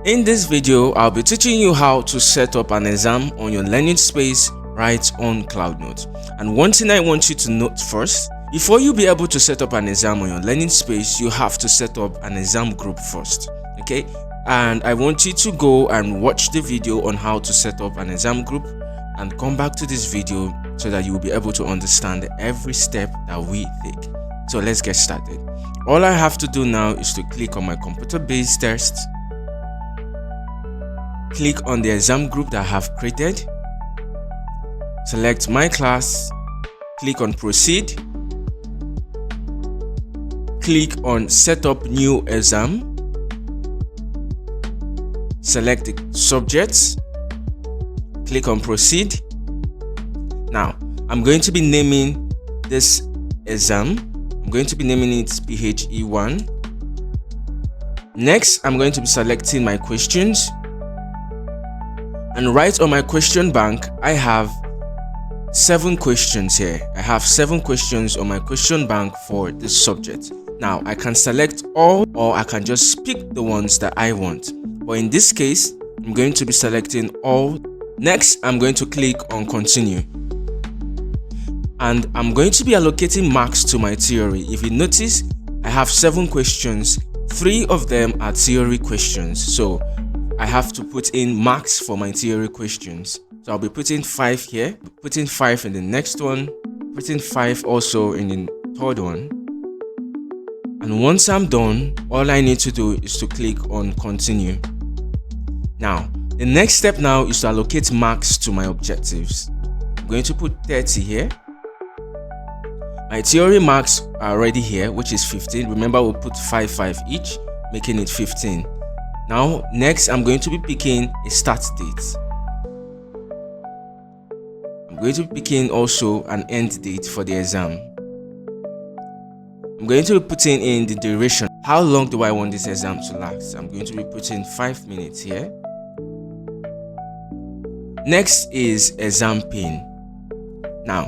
In this video, I'll be teaching you how to set up an exam on your learning space right on CloudNotte. And one thing I want you to note first, before you be able to set up an exam on your learning space, you have to set up an exam group first, okay? And I want you to go and watch the video on how to set up an exam group and come back to this video so that you will be able to understand every step that we take. So let's get started. All I have to do now is to click on my computer-based test, click on the exam group that I have created, select my class, click on proceed, click on set up new exam, select the subjects, click on proceed. Now I'm going to be naming this exam. I'm going to be naming it PHE1. Next, I'm going to be selecting my questions, and right on my question bank I have 7 questions here. I have 7 questions on my question bank for this subject. Now I can select all, or I can just pick the ones that I want, but in this case I'm going to be selecting all. Next, I'm going to click on continue, and I'm going to be allocating marks to my theory. If you notice, I have 7 questions, 3 of them are theory questions, so I have to put in marks for my theory questions. So I'll be putting 5 here, putting 5 in the next one, putting 5 also in the third one. And once I'm done, all I need to do is to click on continue. Now, the next step now is to allocate marks to my objectives. I'm going to put 30 here. My theory marks are already here, which is 15. Remember, we'll put 5 each, making it 15. Now, next, I'm going to be picking a start date. I'm going to be picking also an end date for the exam. I'm going to be putting in the duration. How long do I want this exam to last? I'm going to be putting 5 minutes here. Next is exam pin. Now,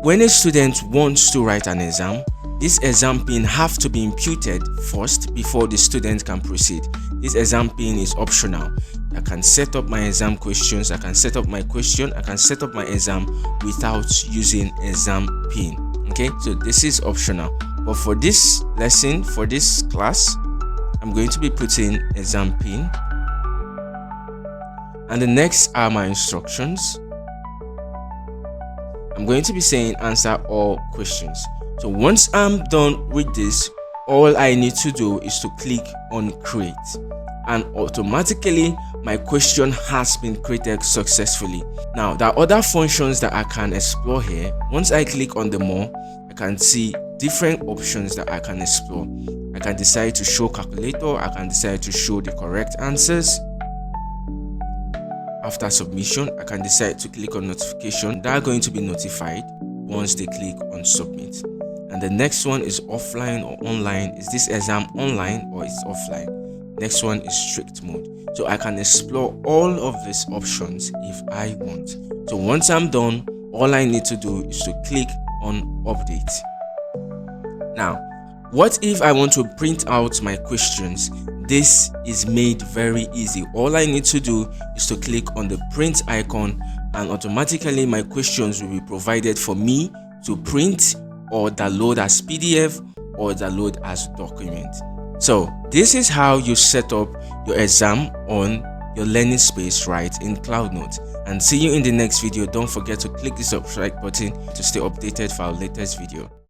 when a student wants to write an exam, this exam pin have to be imputed first before the student can proceed. This exam pin is optional. I can set up my exam questions, I can set up my question, I can set up my exam without using exam pin. Okay, so this is optional. But for this lesson, for this class, I'm going to be putting exam pin. And the next are my instructions. I'm going to be saying answer all questions. So once I'm done with this, all I need to do is to click on create, and automatically my question has been created successfully. Now there are other functions that I can explore here. Once I click on the more, I can see different options that I can explore. I can decide to show calculator, I can decide to show the correct answers. After submission, I can decide to click on notification. They are going to be notified once they click on submit. And the next one is offline or online. Is this exam online or it's offline? Next one is strict mode. So I can explore all of these options if I want. So once I'm done, all I need to do is to click on update. Now, what if I want to print out my questions? This is made very easy. All I need to do is to click on the print icon, and automatically my questions will be provided for me to print or download as PDF or download as document. So this is how you set up your exam on your learning space right in CloudNotte. And see you in the next video. Don't forget to click the subscribe button to stay updated for our latest video.